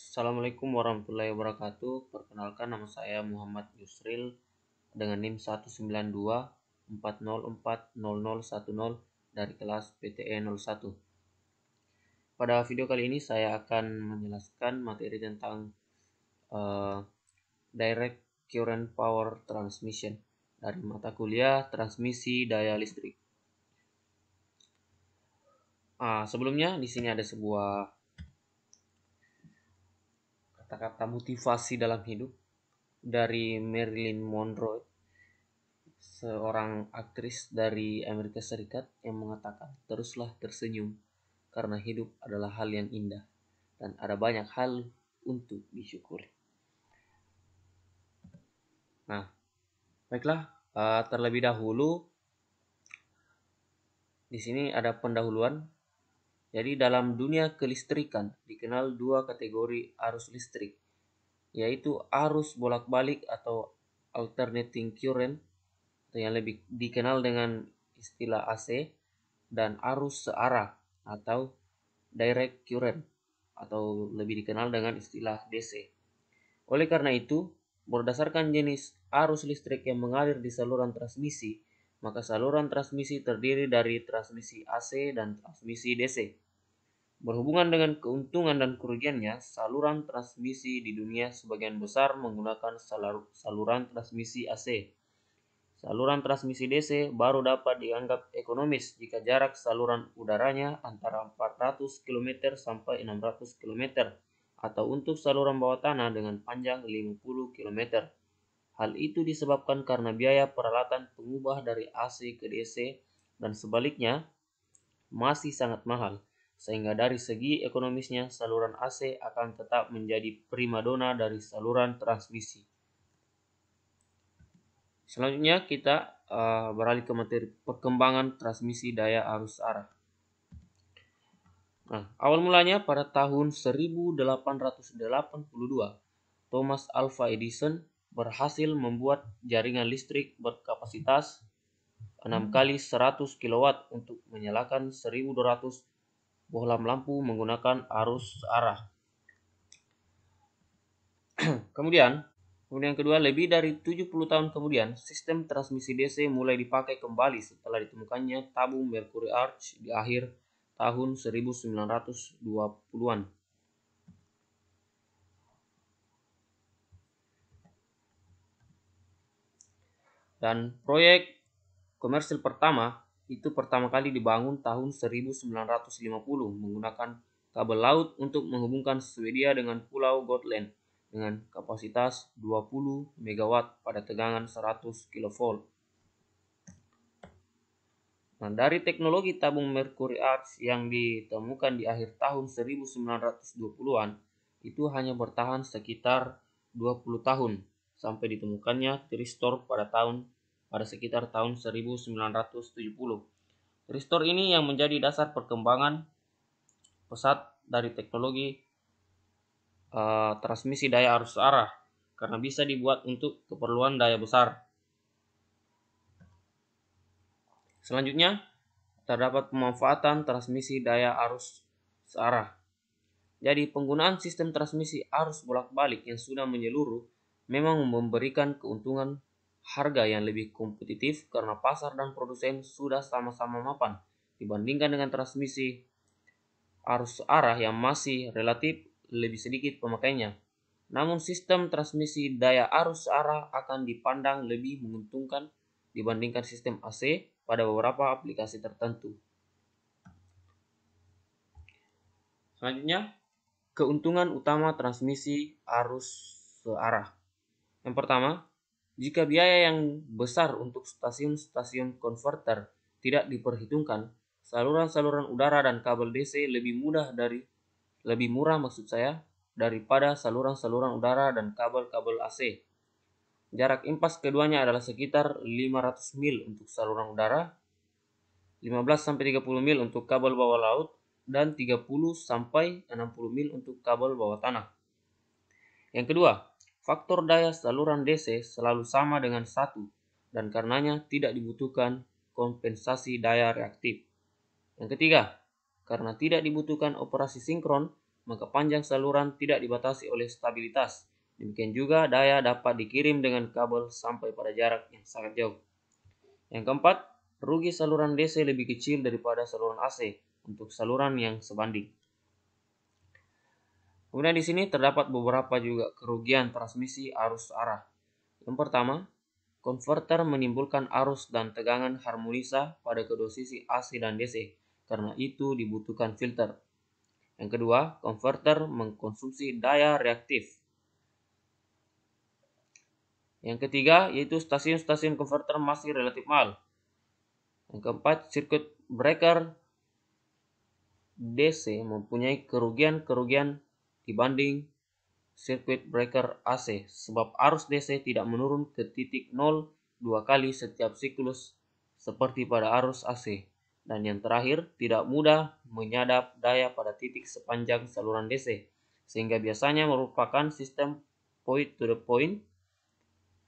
Assalamualaikum warahmatullahi wabarakatuh. Perkenalkan, nama saya Muhammad Yusril dengan NIM 192404010 dari kelas PTE 01. Pada video kali ini saya akan menjelaskan materi tentang Direct Current Power Transmission dari mata kuliah Transmisi Daya Listrik. Sebelumnya di sini ada sebuah kata-kata motivasi dalam hidup dari Marilyn Monroe, seorang aktris dari Amerika Serikat, yang mengatakan, "Teruslah tersenyum karena hidup adalah hal yang indah dan ada banyak hal untuk disyukuri." Nah, baiklah, terlebih dahulu di sini ada pendahuluan. Jadi dalam dunia kelistrikan dikenal dua kategori arus listrik, yaitu arus bolak-balik atau alternating current, atau yang lebih dikenal dengan istilah AC, dan arus searah atau direct current, atau lebih dikenal dengan istilah DC. Oleh karena itu, berdasarkan jenis arus listrik yang mengalir di saluran transmisi, maka saluran transmisi terdiri dari transmisi AC dan transmisi DC. Berhubungan dengan keuntungan dan kerugiannya, saluran transmisi di dunia sebagian besar menggunakan saluran transmisi AC. Saluran transmisi DC baru dapat dianggap ekonomis jika jarak saluran udaranya antara 400 km sampai 600 km, atau untuk saluran bawah tanah dengan panjang 50 km. Hal itu disebabkan karena biaya peralatan pengubah dari AC ke DC dan sebaliknya masih sangat mahal, sehingga dari segi ekonomisnya saluran AC akan tetap menjadi primadona dari saluran transmisi. Selanjutnya kita beralih ke materi perkembangan transmisi daya arus arah. Nah, awal mulanya pada tahun 1882, Thomas Alva Edison berhasil membuat jaringan listrik berkapasitas 6 kali 100 kW untuk menyalakan 1200 bohlam lampu menggunakan arus arah. Kemudian kedua, lebih dari 70 tahun kemudian, sistem transmisi DC mulai dipakai kembali setelah ditemukannya tabung Mercury Arch di akhir tahun 1920-an. Dan proyek komersil pertama itu pertama kali dibangun tahun 1950 menggunakan kabel laut untuk menghubungkan Swedia dengan Pulau Gotland dengan kapasitas 20 MW pada tegangan 100 kV. Nah, dari teknologi tabung Mercury Arch yang ditemukan di akhir tahun 1920-an itu hanya bertahan sekitar 20 tahun sampai ditemukannya tristor pada sekitar tahun 1970. Tristor ini yang menjadi dasar perkembangan pesat dari teknologi transmisi daya arus arah karena bisa dibuat untuk keperluan daya besar. Selanjutnya, terdapat pemanfaatan transmisi daya arus searah. Jadi, penggunaan sistem transmisi arus bolak-balik yang sudah menyeluruh memang memberikan keuntungan harga yang lebih kompetitif karena pasar dan produsen sudah sama-sama mapan dibandingkan dengan transmisi arus searah yang masih relatif lebih sedikit pemakainya. Namun sistem transmisi daya arus searah akan dipandang lebih menguntungkan dibandingkan sistem AC pada beberapa aplikasi tertentu. Selanjutnya, keuntungan utama transmisi arus searah. Yang pertama, jika biaya yang besar untuk stasiun-stasiun konverter tidak diperhitungkan, saluran-saluran udara dan kabel DC lebih murah daripada saluran-saluran udara dan kabel-kabel AC. Jarak impas keduanya adalah sekitar 500 mil untuk saluran udara, 15-30 mil untuk kabel bawah laut, dan 30-60 mil untuk kabel bawah tanah. Yang kedua, faktor daya saluran DC selalu sama dengan 1 dan karenanya tidak dibutuhkan kompensasi daya reaktif. Yang ketiga, karena tidak dibutuhkan operasi sinkron, maka panjang saluran tidak dibatasi oleh stabilitas. Demikian juga daya dapat dikirim dengan kabel sampai pada jarak yang sangat jauh. Yang keempat, rugi saluran DC lebih kecil daripada saluran AC untuk saluran yang sebanding. Kemudian di sini terdapat beberapa juga kerugian transmisi arus arah. Yang pertama, konverter menimbulkan arus dan tegangan harmonisa pada kedua sisi AC dan DC. Karena itu dibutuhkan filter. Yang kedua, konverter mengkonsumsi daya reaktif. Yang ketiga, yaitu stasiun-stasiun konverter masih relatif mahal. Yang keempat, circuit breaker DC mempunyai kerugian-kerugian dibanding circuit breaker AC sebab arus DC tidak menurun ke titik 0 dua kali setiap siklus seperti pada arus AC. Dan yang terakhir, tidak mudah menyadap daya pada titik sepanjang saluran DC sehingga biasanya merupakan sistem point to the point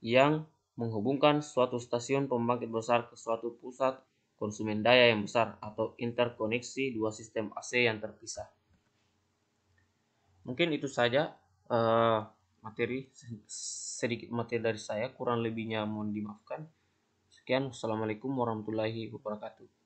yang menghubungkan suatu stasiun pembangkit besar ke suatu pusat konsumen daya yang besar atau interkoneksi dua sistem AC yang terpisah. Mungkin itu saja sedikit materi dari saya, kurang lebihnya mohon dimaafkan. Sekian, wassalamualaikum warahmatullahi wabarakatuh.